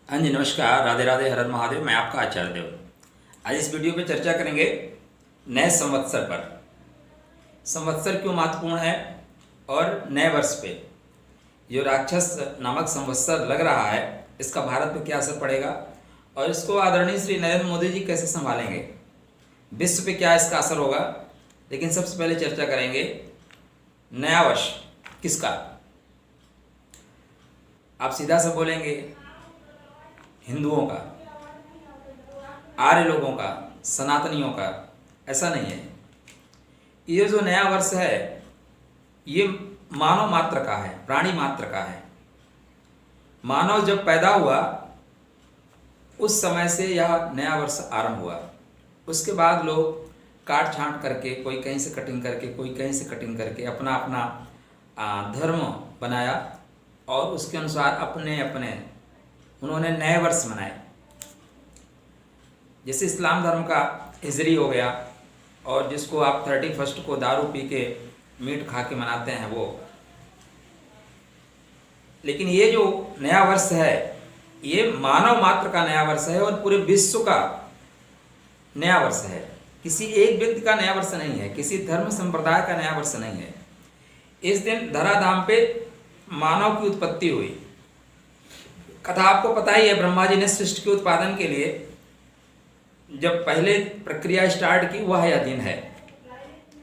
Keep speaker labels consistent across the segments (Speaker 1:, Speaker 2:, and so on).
Speaker 1: हाँ जी, नमस्कार, राधे राधे, हर हर महादेव। मैं आपका आचार्य देव। आज इस वीडियो पे चर्चा करेंगे नए संवत्सर पर। संवत्सर क्यों महत्वपूर्ण है और नए वर्ष पे जो राक्षस नामक संवत्सर लग रहा है इसका भारत पे क्या असर पड़ेगा और इसको आदरणीय श्री नरेंद्र मोदी जी कैसे संभालेंगे, विश्व पे क्या इसका असर होगा। लेकिन सबसे पहले चर्चा करेंगे नया वर्ष किसका। आप सीधा सा बोलेंगे हिंदुओं का, आर्य लोगों का, सनातनियों का। ऐसा नहीं है। ये जो नया वर्ष है ये मानव मात्र का है, प्राणी मात्र का है। मानव जब पैदा हुआ उस समय से यह नया वर्ष आरंभ हुआ। उसके बाद लोग काट छांट करके, कोई कहीं से कटिंग करके, कोई कहीं से कटिंग करके अपना अपना धर्म बनाया और उसके अनुसार अपने अपने उन्होंने नए वर्ष मनाए। जैसे इस्लाम धर्म का हिजरी हो गया और जिसको आप 31 को दारू पी के मीट खा के मनाते हैं वो। लेकिन ये जो नया वर्ष है ये मानव मात्र का नया वर्ष है और पूरे विश्व का नया वर्ष है। किसी एक व्यक्ति का नया वर्ष नहीं है, किसी धर्म संप्रदाय का नया वर्ष नहीं है। इस दिन धराधाम पे मानव की उत्पत्ति हुई। कथा आपको पता ही है, ब्रह्मा जी ने सृष्टि के उत्पादन के लिए जब पहले प्रक्रिया स्टार्ट की वह यह दिन है।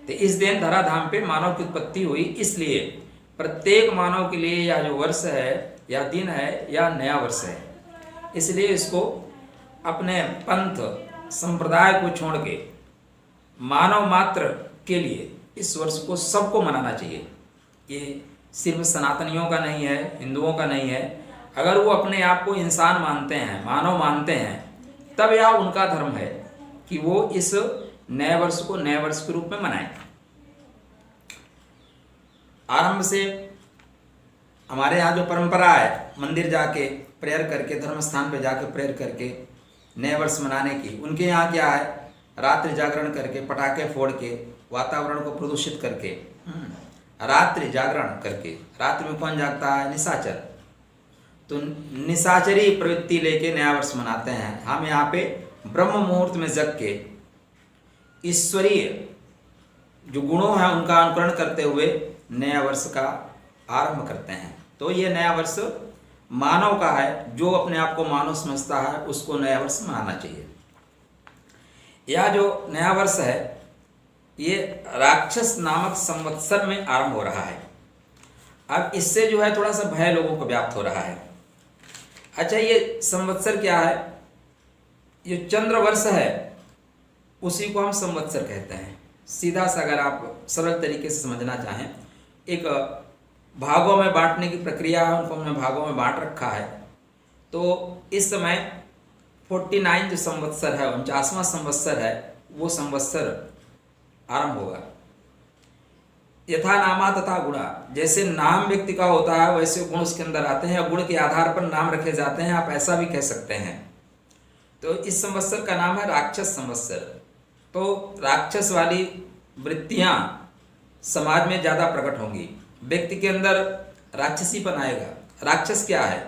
Speaker 1: तो इस दिन धराधाम पे मानव की उत्पत्ति हुई, इसलिए प्रत्येक मानव के लिए यह जो वर्ष है, यह दिन है, यह नया वर्ष है। इसलिए इसको अपने पंथ संप्रदाय को छोड़ के मानव मात्र के लिए इस वर्ष को सबको मनाना चाहिए। ये सिर्फ सनातनियों का नहीं है, हिंदुओं का नहीं है। अगर वो अपने आप को इंसान मानते हैं, मानव मानते हैं, तब यह उनका धर्म है कि वो इस नए वर्ष को नए वर्ष के रूप में मनाएं। आरंभ से हमारे यहाँ जो परंपरा है मंदिर जाके प्रेयर करके, धर्म स्थान पे जाके प्रेयर करके नए वर्ष मनाने की, उनके यहाँ क्या है, रात्रि जागरण करके, पटाखे फोड़ के, वातावरण को प्रदूषित करके, रात्रि जागरण करके। रात्रि में कौन जागता है? निशाचर। तो निशाचरी प्रवृत्ति लेके नया वर्ष मनाते हैं। हम यहाँ पे ब्रह्म मुहूर्त में जग के ईश्वरीय जो गुणों हैं उनका अनुकरण करते हुए नया वर्ष का आरंभ करते हैं। तो ये नया वर्ष मानव का है, जो अपने आप को मानव समझता है उसको नया वर्ष मनाना चाहिए। यह जो नया वर्ष है ये राक्षस नामक संवत्सर में आरंभ हो रहा है। अब इससे जो है थोड़ा सा भय लोगों को व्याप्त हो रहा है। अच्छा, ये संवत्सर क्या है? ये चंद्र वर्ष है उसी को हम संवत्सर कहते हैं। सीधा सा अगर आप सरल तरीके से समझना चाहें, एक भागों में बांटने की प्रक्रिया है, उनको हमने भागों में बांट रखा है। तो इस समय 49 जो संवत्सर है, 49वां संवत्सर है, वो संवत्सर आरंभ होगा। यथा नामा तथा गुणा, जैसे नाम व्यक्ति का होता है वैसे गुण उसके अंदर आते हैं, गुण के आधार पर नाम रखे जाते हैं। आप ऐसा भी कह सकते हैं। तो इस संवत्सर का नाम है राक्षस संवत्सर। तो राक्षस वाली वृत्तियां समाज में ज़्यादा प्रकट होंगी, व्यक्ति के अंदर राक्षसीपन आएगा। राक्षस क्या है?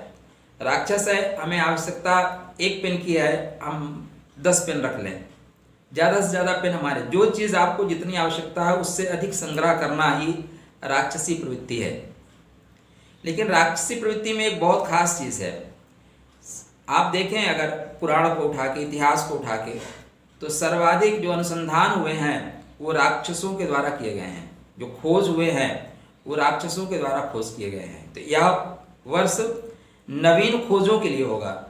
Speaker 1: राक्षस है हमें आवश्यकता एक पेन की है, हम 10 पेन रख लें, ज़्यादा से ज़्यादा पेन हमारे। जो चीज़ आपको जितनी आवश्यकता है उससे अधिक संग्रह करना ही राक्षसी प्रवृत्ति है। लेकिन राक्षसी प्रवृत्ति में एक बहुत खास चीज़ है। आप देखें अगर पुराण को उठा के, इतिहास को उठा के, तो सर्वाधिक जो अनुसंधान हुए हैं वो राक्षसों के द्वारा किए गए हैं। जो खोज हुए हैं वो राक्षसों के द्वारा खोज किए गए हैं। तो यह वर्ष नवीन खोजों के लिए होगा,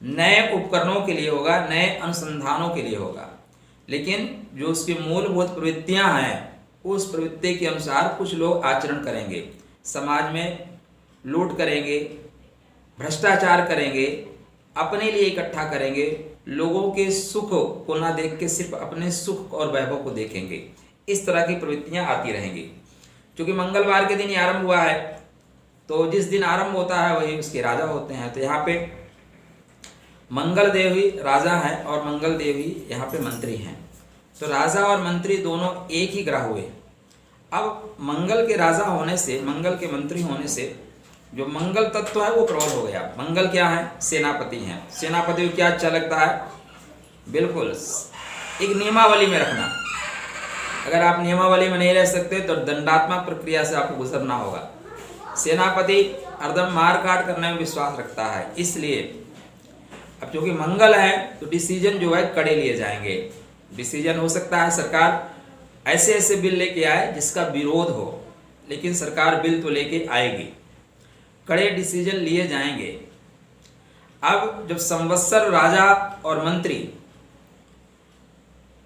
Speaker 1: नए उपकरणों के लिए होगा, नए अनुसंधानों के लिए होगा। लेकिन जो उसकी मूलभूत प्रवृत्तियां हैं उस प्रवृत्ति के अनुसार कुछ लोग आचरण करेंगे, समाज में लूट करेंगे, भ्रष्टाचार करेंगे, अपने लिए इकट्ठा करेंगे, लोगों के सुख को ना देख के सिर्फ अपने सुख और वैभव को देखेंगे। इस तरह की प्रवृत्तियां आती रहेंगी। क्योंकि मंगलवार के दिन ही आरंभ हुआ है, तो जिस दिन आरंभ होता है वही उसके राजा होते हैं। तो यहाँ पे मंगल देव ही राजा हैं और मंगल देव ही यहाँ पे मंत्री हैं। तो राजा और मंत्री दोनों एक ही ग्रह हुए। अब मंगल के राजा होने से, मंगल के मंत्री होने से जो मंगल तत्व है वो प्रबल हो गया। मंगल क्या है? सेनापति हैं। सेनापति को क्या अच्छा लगता है? बिल्कुल एक नियमावली में रखना। अगर आप नियमावली में नहीं रह सकते तो दंडात्मक प्रक्रिया से आपको गुजरना होगा। सेनापति हरदम मार काट करने में विश्वास रखता है, इसलिए अब क्योंकि मंगल है तो डिसीजन जो है कड़े लिए जाएंगे। डिसीजन हो सकता है सरकार ऐसे ऐसे बिल लेके आए जिसका विरोध हो, लेकिन सरकार बिल तो लेके आएगी, कड़े डिसीजन लिए जाएंगे। अब जब संवत्सर, राजा और मंत्री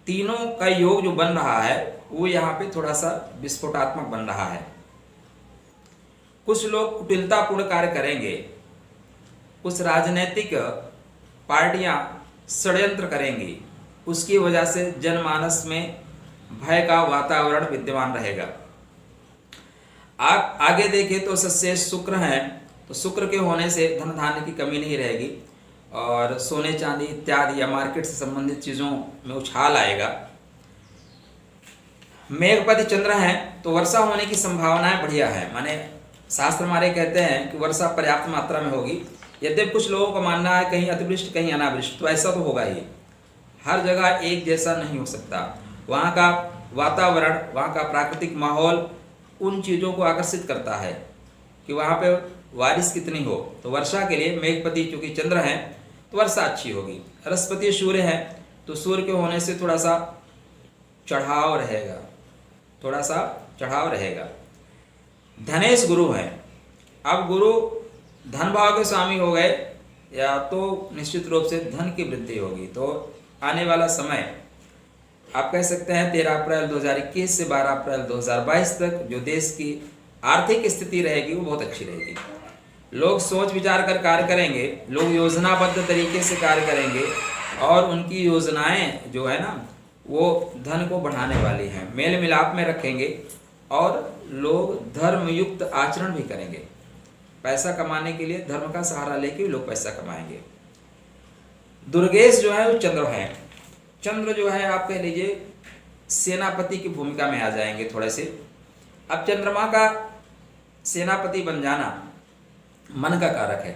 Speaker 1: तीनों का योग जो बन रहा है वो यहाँ पे थोड़ा सा विस्फोटात्मक बन रहा है। कुछ लोग कुटिलतापूर्ण कार्य करेंगे, कुछ राजनीतिक पार्टियां षड्यंत्र करेंगी, उसकी वजह से जनमानस में भय का वातावरण विद्यमान रहेगा। आप आगे देखें तो सशेष शुक्र हैं, तो शुक्र के होने से धन धान्य की कमी नहीं रहेगी और सोने चांदी इत्यादि या मार्केट से संबंधित चीज़ों में उछाल आएगा। मेघपति चंद्र हैं तो वर्षा होने की संभावनाएं बढ़िया है, माने शास्त्र हमारे कहते हैं कि वर्षा पर्याप्त मात्रा में होगी। यद्यपि कुछ लोगों का मानना है कहीं अतिवृष्टि कहीं अनावृष्टि, तो ऐसा तो होगा ही, हर जगह एक जैसा नहीं हो सकता। वहाँ का वातावरण, वहाँ का प्राकृतिक माहौल उन चीज़ों को आकर्षित करता है कि वहाँ पे बारिश कितनी हो। तो वर्षा के लिए मेघपति चूँकि चंद्र हैं तो वर्षा अच्छी होगी। रसपति सूर्य है तो सूर्य के होने से थोड़ा सा चढ़ाव रहेगा, थोड़ा सा चढ़ाव रहेगा। धनेश गुरु है, अब गुरु धन भाव के स्वामी हो गए या तो निश्चित रूप से धन की वृद्धि होगी। तो आने वाला समय आप कह सकते हैं 13 अप्रैल 2021 से 12 अप्रैल 2022 तक जो देश की आर्थिक स्थिति रहेगी वो बहुत अच्छी रहेगी। लोग सोच विचार कर कार्य करेंगे, लोग योजनाबद्ध तरीके से कार्य करेंगे और उनकी योजनाएं जो है ना वो धन को बढ़ाने वाली हैं, मेल मिलाप में रखेंगे और लोग धर्मयुक्त आचरण भी करेंगे। पैसा कमाने के लिए धर्म का सहारा लेके लोग पैसा कमाएंगे। दुर्गेश जो है वो चंद्र है, चंद्र जो है आप कह लीजिए सेनापति की भूमिका में आ जाएंगे थोड़े से। अब चंद्रमा का सेनापति बन जाना मन का कारक है।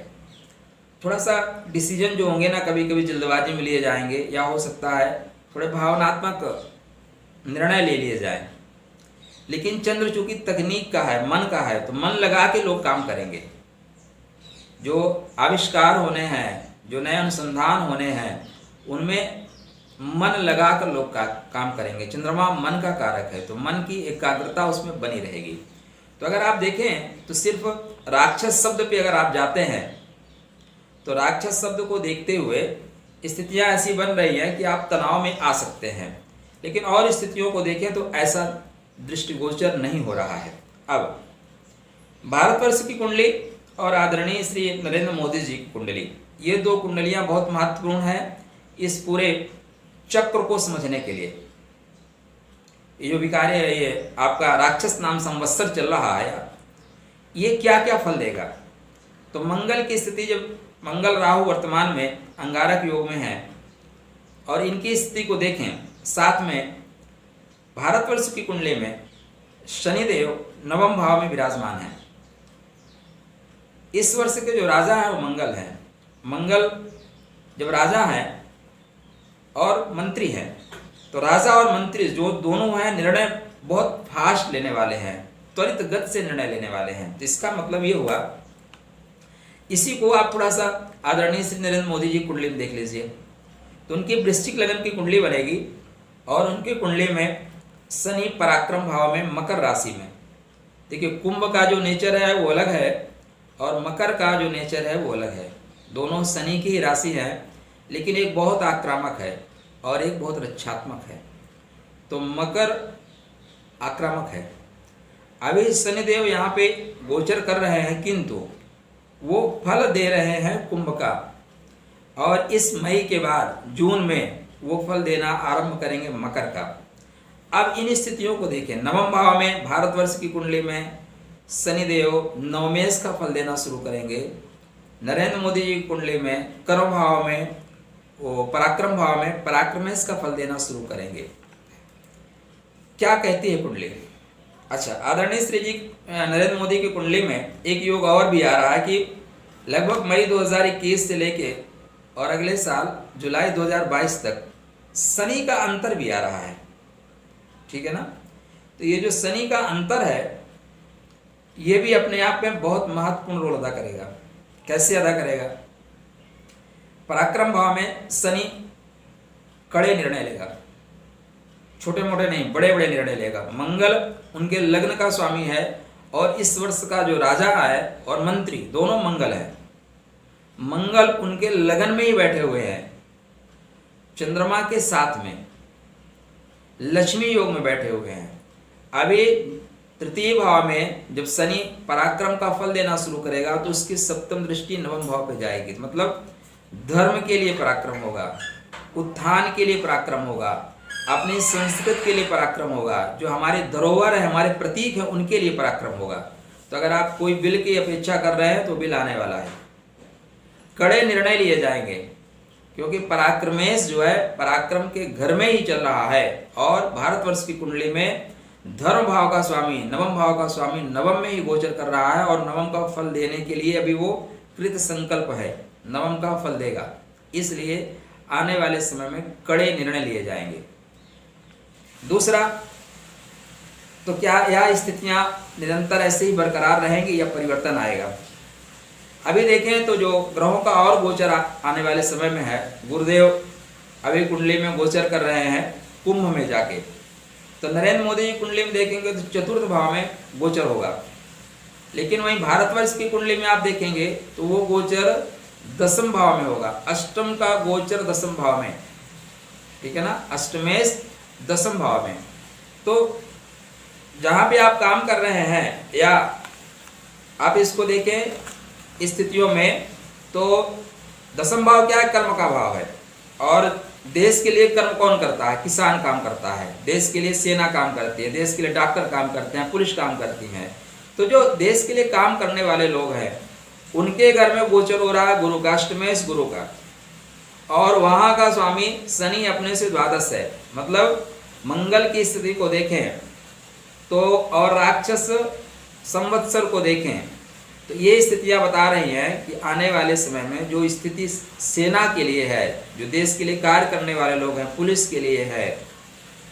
Speaker 1: थोड़ा सा डिसीजन जो होंगे ना कभी कभी जल्दबाजी में लिए जाएंगे या हो सकता है थोड़े भावनात्मक निर्णय ले लिए जाए, लेकिन चंद्र चूंकि तकनीक का है, मन का है, तो मन लगा के लोग काम करेंगे। जो आविष्कार होने हैं, जो नए अनुसंधान होने हैं, उनमें मन लगा कर लोग काम करेंगे। चंद्रमा मन का कारक है तो मन की एकाग्रता उसमें बनी रहेगी। तो अगर आप देखें तो सिर्फ राक्षस शब्द पे अगर आप जाते हैं तो राक्षस शब्द को देखते हुए स्थितियां ऐसी बन रही हैं कि आप तनाव में आ सकते हैं, लेकिन और स्थितियों को देखें तो ऐसा दृष्टिगोचर नहीं हो रहा है। अब भारतवर्ष की कुंडली और आदरणीय श्री नरेंद्र मोदी जी की कुंडली, ये दो कुंडलियां बहुत महत्वपूर्ण हैं इस पूरे चक्र को समझने के लिए। ये जो विकार्य है, ये आपका राक्षस नाम संवत्सर चल रहा है, ये क्या क्या फल देगा। तो मंगल की स्थिति, जब मंगल राहु वर्तमान में अंगारक योग में है और इनकी स्थिति को देखें, साथ में भारतवर्ष की कुंडली में शनिदेव नवम भाव में विराजमान है। इस वर्ष के जो राजा है वो मंगल है। मंगल जब राजा है और मंत्री है तो राजा और मंत्री जो दोनों हैं निर्णय बहुत फास्ट लेने वाले हैं, त्वरित गति से निर्णय लेने वाले हैं। तो इसका मतलब ये हुआ, इसी को आप थोड़ा सा आदरणीय श्री नरेंद्र मोदी जी कुंडली में देख लीजिए तो उनकी वृश्चिक लगन की कुंडली बनेगी और उनकी कुंडली में शनि पराक्रम भाव में मकर राशि में। देखिए कुंभ का जो नेचर है वो अलग है और मकर का जो नेचर है वो अलग है। दोनों शनि की ही राशि है, लेकिन एक बहुत आक्रामक है और एक बहुत रक्षात्मक है। तो मकर आक्रामक है। अभी शनिदेव यहाँ पे गोचर कर रहे हैं, किंतु वो फल दे रहे हैं कुंभ का, और इस मई के बाद जून में वो फल देना आरंभ करेंगे मकर का। अब इन स्थितियों को देखें, नवम भाव में भारतवर्ष की कुंडली में शनिदेव नवमेश का फल देना शुरू करेंगे। नरेंद्र मोदी जी की कुंडली में कर्म भाव में वो पराक्रम भाव में पराक्रमेश का फल देना शुरू करेंगे। क्या कहती है कुंडली? अच्छा, आदरणीय श्री जी नरेंद्र मोदी की कुंडली में एक योग और भी आ रहा है कि लगभग मई 2021 से लेके और अगले साल जुलाई 2022 तक शनि का अंतर भी आ रहा है। ठीक है ना। तो ये जो शनि का अंतर है ये भी अपने आप में बहुत महत्वपूर्ण रोल अदा करेगा। कैसे अदा करेगा? पराक्रम भाव में शनि कड़े निर्णय लेगा, छोटे मोटे नहीं, बड़े बड़े निर्णय लेगा। मंगल उनके लग्न का स्वामी है और इस वर्ष का जो राजा है और मंत्री दोनों मंगल है। मंगल उनके लगन में ही बैठे हुए हैं, चंद्रमा के साथ में लक्ष्मी योग में बैठे हुए हैं। अभी तृतीय भाव में जब शनि पराक्रम का फल देना शुरू करेगा तो उसकी सप्तम दृष्टि नवम भाव पे जाएगी। मतलब धर्म के लिए पराक्रम होगा, उत्थान के लिए पराक्रम होगा, अपनी संस्कृति के लिए पराक्रम होगा, जो हमारे धरोहर है, हमारे प्रतीक है, उनके लिए पराक्रम होगा। तो अगर आप कोई बिल की अपेक्षा कर रहे हैं तो बिल आने वाला है। कड़े निर्णय लिए जाएंगे क्योंकि पराक्रमेश जो है पराक्रम के घर में ही चल रहा है और भारतवर्ष की कुंडली में धर्म भाव का स्वामी, नवम भाव का स्वामी नवम में ही गोचर कर रहा है और नवम का फल देने के लिए अभी वो कृत संकल्प है, नवम का फल देगा। इसलिए आने वाले समय में कड़े निर्णय लिए जाएंगे। दूसरा, तो क्या यह स्थितियां निरंतर ऐसे ही बरकरार रहेंगी या परिवर्तन आएगा? अभी देखें तो जो ग्रहों का और गोचर आने वाले समय में है, गुरुदेव अभी कुंडली में गोचर कर रहे हैं कुंभ में जाके। तो नरेंद्र मोदी जी कुंडली में देखेंगे तो चतुर्थ भाव में गोचर होगा, लेकिन वहीं भारतवर्ष की कुंडली में आप देखेंगे तो वो गोचर दसम भाव में होगा। अष्टम का गोचर दसम भाव में, ठीक है ना, अष्टमेश दसम भाव में। तो जहां पे आप काम कर रहे हैं या आप इसको देखें स्थितियों में, तो दसम भाव क्या है? कर्म का भाव है। और देश के लिए कर्म कौन करता है? किसान काम करता है। देश के लिए सेना काम करती है, देश के लिए डॉक्टर काम करते हैं, पुलिस काम करती है। तो जो देश के लिए काम करने वाले लोग हैं उनके घर में गोचर हो रहा है गुरु का, अष्टमेश गुरु का, और वहां का स्वामी शनि अपने से द्वादश है। मतलब मंगल की स्थिति को देखें तो और राक्षस संवत्सर को देखें तो ये स्थितियां बता रही हैं कि आने वाले समय में जो स्थिति सेना के लिए है, जो देश के लिए कार्य करने वाले लोग हैं, पुलिस के लिए है,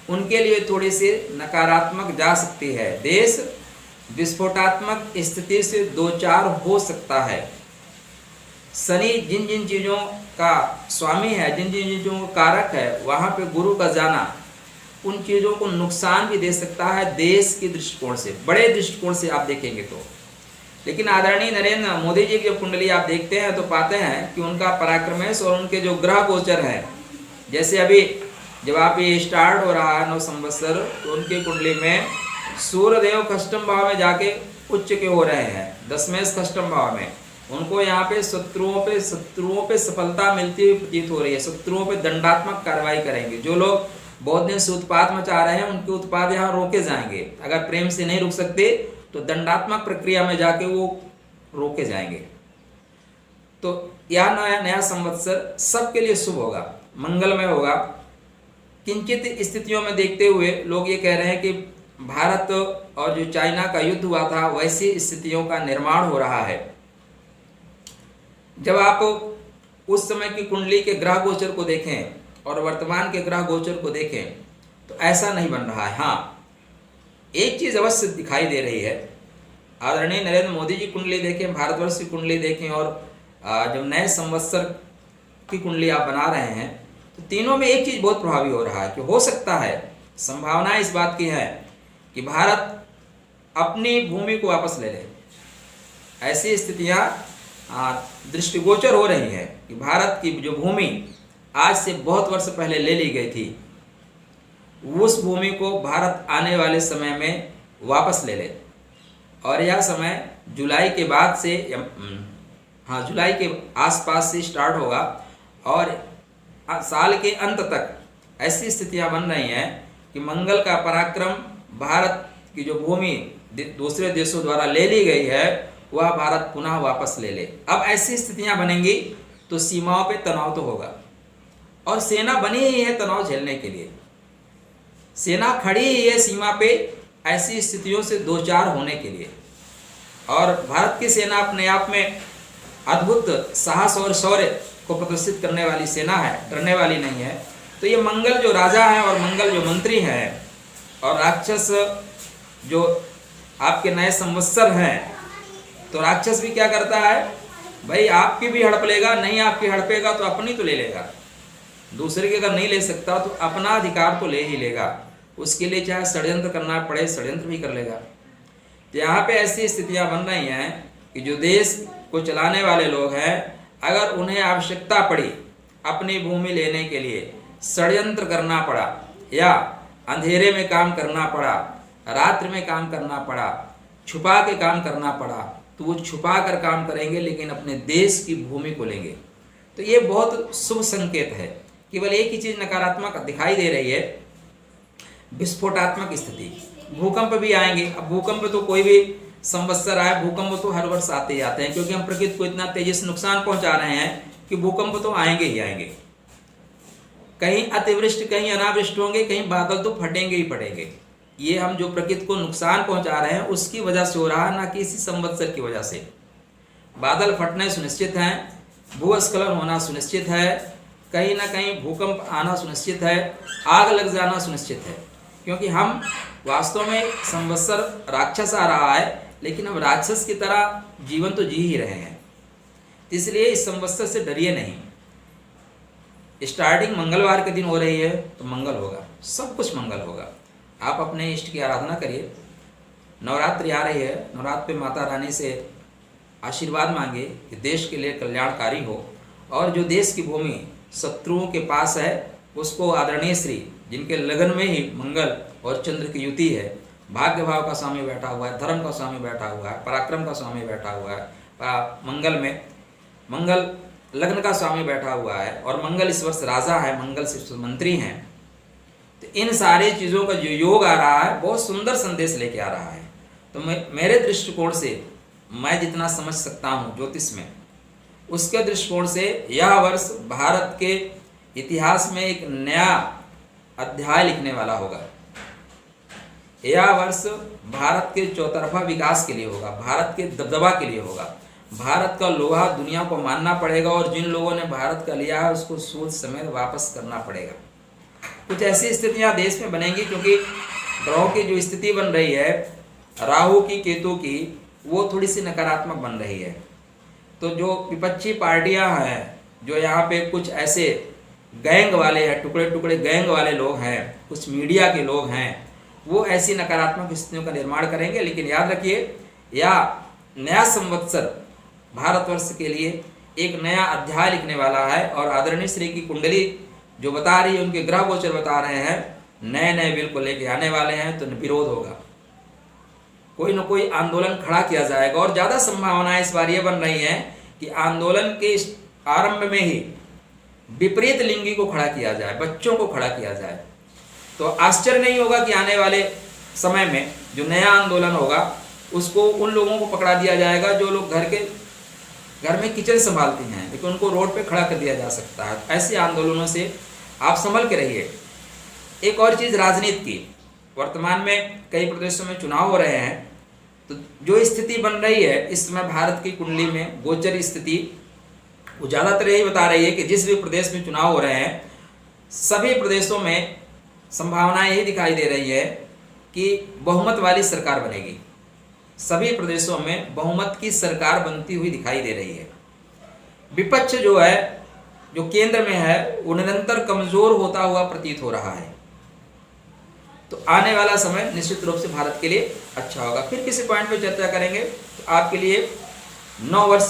Speaker 1: उनके लिए थोड़ी सी नकारात्मक जा सकती है। देश विस्फोटात्मक स्थिति से दो चार हो सकता है। शनि जिन जिन चीज़ों का स्वामी है, जिन जिन चीज़ों का कारक है, वहाँ पे गुरु का जाना उन चीज़ों को नुकसान भी दे सकता है देश के दृष्टिकोण से, बड़े दृष्टिकोण से आप देखेंगे तो। लेकिन आदरणीय नरेंद्र मोदी जी की जब कुंडली आप देखते हैं तो पाते हैं कि उनका पराक्रमेश और उनके जो ग्रह गोचर हैं, जैसे अभी जब आप ये स्टार्ट हो रहा है 9 संवत्सर, तो उनकी कुंडली में सूर्यदेव कष्टम भाव में जाके उच्च के हो रहे हैं, दशमेश कष्टम भाव में। उनको यहाँ पे शत्रुओं पे सफलता मिलती हुई प्रतीत हो रही है। शत्रुओं पे दंडात्मक कार्रवाई करेंगे। जो लोग बहुत दिन से उत्पात मचा रहे हैं उनके उत्पाद यहाँ रोके जाएंगे। अगर प्रेम से नहीं रुक सकते तो दंडात्मक प्रक्रिया में जाके वो रोके जाएंगे। तो यह नया संवत्सर सबके लिए शुभ होगा, मंगलमय होगा। किंचित स्थितियों में देखते हुए लोग ये कह रहे हैं कि भारत और जो चाइना का युद्ध हुआ था वैसी स्थितियों का निर्माण हो रहा है। जब आप उस समय की कुंडली के ग्रह गोचर को देखें और वर्तमान के ग्रह गोचर को देखें तो ऐसा नहीं बन रहा है। हाँ, एक चीज अवश्य दिखाई दे रही है। आदरणीय नरेंद्र मोदी जी कुंडली देखें, भारतवर्ष की कुंडली देखें और जब नए संवत्सर की कुंडली आप बना रहे हैं तो तीनों में एक चीज बहुत प्रभावी हो रहा है कि हो सकता है, संभावना इस बात की है कि भारत अपनी भूमि को वापस ले ले। ऐसी स्थितियां दृष्टिगोचर हो रही है कि भारत की जो भूमि आज से बहुत वर्ष पहले ले ली गई थी, उस भूमि को भारत आने वाले समय में वापस ले ले। और यह समय जुलाई के बाद से, जुलाई के आसपास से स्टार्ट होगा और साल के अंत तक ऐसी स्थितियां बन रही हैं कि मंगल का पराक्रम भारत की जो भूमि दूसरे देशों द्वारा ले ली गई है वह भारत पुनः वापस ले ले। अब ऐसी स्थितियां बनेंगी तो सीमाओं पे तनाव तो होगा और सेना बनी ही है तनाव झेलने के लिए। सेना खड़ी ही है सीमा पे ऐसी स्थितियों से दो चार होने के लिए। और भारत की सेना अपने आप में अद्भुत साहस और शौर्य को प्रदर्शित करने वाली सेना है, डरने वाली नहीं है। तो ये मंगल जो राजा है और मंगल जो मंत्री हैं और राक्षस जो आपके नए संवत्सर हैं, तो राक्षस भी क्या करता है भाई, आपकी भी हड़प लेगा, नहीं आपकी हड़पेगा तो अपनी तो ले लेगा, दूसरे की अगर नहीं ले सकता तो अपना अधिकार तो ले ही लेगा। उसके लिए चाहे षड्यंत्र करना पड़े षड्यंत्र भी कर लेगा। तो यहाँ पे ऐसी स्थितियाँ बन रही हैं कि जो देश को चलाने वाले लोग हैं, अगर उन्हें आवश्यकता पड़ी अपनी भूमि लेने के लिए, षड्यंत्र करना पड़ा या अंधेरे में काम करना पड़ा, रात्रि में काम करना पड़ा, छुपा के काम करना पड़ा, तो वो छुपा कर काम करेंगे लेकिन अपने देश की भूमि को लेंगे। तो ये बहुत शुभ संकेत है। केवल एक ही चीज नकारात्मक दिखाई दे रही है, विस्फोटात्मक स्थिति। भूकंप भी आएंगे। अब भूकंप तो कोई भी संवत्सर आए, भूकंप तो हर वर्ष आते ही आते हैं, क्योंकि हम प्रकृति को इतना तेजी से नुकसान पहुंचा रहे हैं कि भूकंप तो आएंगे ही आएंगे। कहीं अतिवृष्टि, कहीं अनावृष्टि होंगे, कहीं बादल तो फटेंगे ही फटेंगे। ये हम जो प्रकृति को नुकसान पहुंचा रहे हैं उसकी वजह से हो रहा है, ना कि इसी संवत्सर की वजह से। बादल फटने सुनिश्चित हैं, भूस्खलन होना सुनिश्चित है, कहीं ना कहीं भूकंप आना सुनिश्चित है, आग लग जाना सुनिश्चित है। क्योंकि हम वास्तव में संवत्सर राक्षस आ रहा है, लेकिन हम राक्षस की तरह जीवन तो जी ही रहे हैं। इसलिए इस संवत्सर से डरिए नहीं। स्टार्टिंग मंगलवार के दिन हो रही है तो मंगल होगा, सब कुछ मंगल होगा। आप अपने इष्ट की आराधना करिए। नवरात्रि आ रही है, नवरात्र पे माता रानी से आशीर्वाद मांगे कि देश के लिए कल्याणकारी हो, और जो देश की भूमि शत्रुओं के पास है उसको आदरणीय श्री, जिनके लगन में ही मंगल और चंद्र की युति है, भाग्य भाव का स्वामी बैठा हुआ है, धर्म का स्वामी बैठा हुआ है, पराक्रम का स्वामी बैठा हुआ है, मंगल में मंगल लग्न का स्वामी बैठा हुआ है, और मंगल इस वर्ष राजा है, मंगल शिव मंत्री हैं। तो इन सारी चीज़ों का जो योग आ रहा है बहुत सुंदर संदेश लेके आ रहा है। तो मेरे दृष्टिकोण से, मैं जितना समझ सकता हूँ ज्योतिष में, उसके दृष्टिकोण से यह वर्ष भारत के इतिहास में एक नया अध्याय लिखने वाला होगा। यह वर्ष भारत के चौतरफा विकास के लिए होगा, भारत के दबदबा के लिए होगा। भारत का लोहा दुनिया को मानना पड़ेगा, और जिन लोगों ने भारत का लिया है उसको सूद समेत वापस करना पड़ेगा। कुछ ऐसी स्थितियां देश में बनेंगी, क्योंकि ग्रहों की जो स्थिति बन रही है, राहु की, केतु की, वो थोड़ी सी नकारात्मक बन रही है। तो जो विपक्षी पार्टियां हैं, जो यहाँ पे कुछ ऐसे गैंग वाले हैं, टुकड़े टुकड़े गैंग वाले लोग हैं, कुछ मीडिया के लोग हैं, वो ऐसी नकारात्मक स्थितियों का निर्माण करेंगे। लेकिन याद रखिए, यह नया संवत्सर भारतवर्ष के लिए एक नया अध्याय लिखने वाला है। और आदरणीय श्री की कुंडली जो बता रही है, उनके ग्रह गोचर बता रहे हैं, नए नए बिल को लेके आने वाले हैं। तो विरोध होगा, कोई न कोई आंदोलन खड़ा किया जाएगा। और ज़्यादा संभावनाएं इस बार ये बन रही हैं कि आंदोलन के आरंभ में ही विपरीत लिंगी को खड़ा किया जाए, बच्चों को खड़ा किया जाए। तो आश्चर्य नहीं होगा कि आने वाले समय में जो नया आंदोलन होगा उसको उन लोगों को पकड़ा दिया जाएगा जो लोग घर में किचन संभालती हैं, लेकिन उनको रोड पे खड़ा कर दिया जा सकता है। ऐसे आंदोलनों से आप संभल के रहिए। एक और चीज़ राजनीति की, वर्तमान में कई प्रदेशों में चुनाव हो रहे हैं। तो जो स्थिति बन रही है इस समय भारत की कुंडली में, गोचर स्थिति, वो ज़्यादातर यही बता रही है कि जिस भी प्रदेश में चुनाव हो रहे हैं, सभी प्रदेशों में संभावना यही दिखाई दे रही है कि बहुमत वाली सरकार बनेगी। सभी प्रदेशों में बहुमत की सरकार बनती हुई दिखाई दे रही है। विपक्ष जो है, जो केंद्र में है, वो निरंतर कमजोर होता हुआ प्रतीत हो रहा है। तो आने वाला समय निश्चित रूप से भारत के लिए अच्छा होगा। फिर किसी पॉइंट पे चर्चा करेंगे। तो आपके लिए 9 वर्ष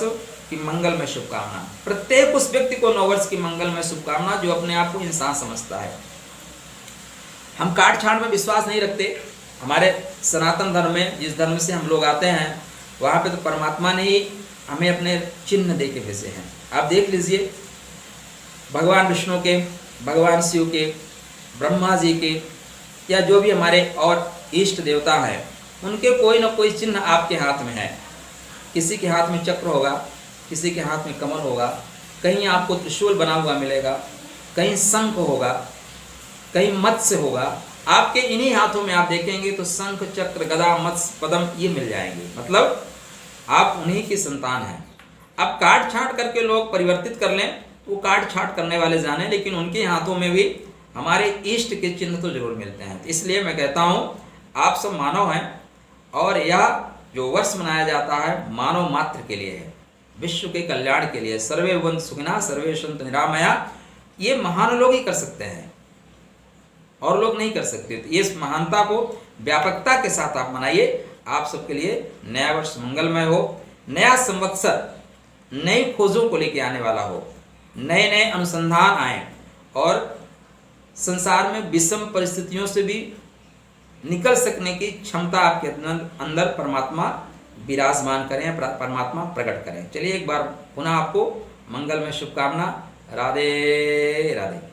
Speaker 1: की मंगल में शुभकामना, प्रत्येक उस व्यक्ति को 9 वर्ष की मंगल में शुभकामना जो अपने आप को इंसान समझता है। हम काट छांट में विश्वास नहीं रखते। हमारे सनातन धर्म में, जिस धर्म से हम लोग आते हैं, वहाँ पे तो परमात्मा ने ही हमें अपने चिन्ह दे के भेजे हैं। आप देख लीजिए, भगवान विष्णु के, भगवान शिव के, ब्रह्मा जी के, या जो भी हमारे और इष्ट देवता हैं, उनके कोई ना कोई चिन्ह आपके हाथ में है। किसी के हाथ में चक्र होगा, किसी के हाथ में कमल होगा, कहीं आपको त्रिशूल बना हुआ मिलेगा, कहीं शंख होगा, कहीं मत्स्य होगा, आपके इन्हीं हाथों में आप देखेंगे तो शंख चक्र गदा मत्स्य पद्म ये मिल जाएंगे, मतलब आप उन्हीं की संतान हैं। अब काट छांट करके लोग परिवर्तित कर लें, वो काट छांट करने वाले जाने, लेकिन उनके हाथों में भी हमारे इष्ट के चिन्ह तो जरूर मिलते हैं। इसलिए मैं कहता हूँ आप सब मानव हैं, और यह जो वर्ष मनाया जाता है मानव मात्र के लिए है, विश्व के कल्याण के लिए। सर्वे भवन्तु सुखिनः सर्वे सन्तु निरामया, ये महान लोग ही कर सकते हैं और लोग नहीं कर सकते। तो इस महानता को व्यापकता के साथ आप मनाइए। आप सबके लिए नया वर्ष मंगलमय हो, नया संवत्सर नई खोजों को लेके आने वाला हो, नए नए अनुसंधान आए और संसार में विषम परिस्थितियों से भी निकल सकने की क्षमता आपके अंदर परमात्मा विराजमान करें, परमात्मा प्रकट करें। चलिए एक बार पुनः आपको मंगलमय शुभकामना। राधे राधे।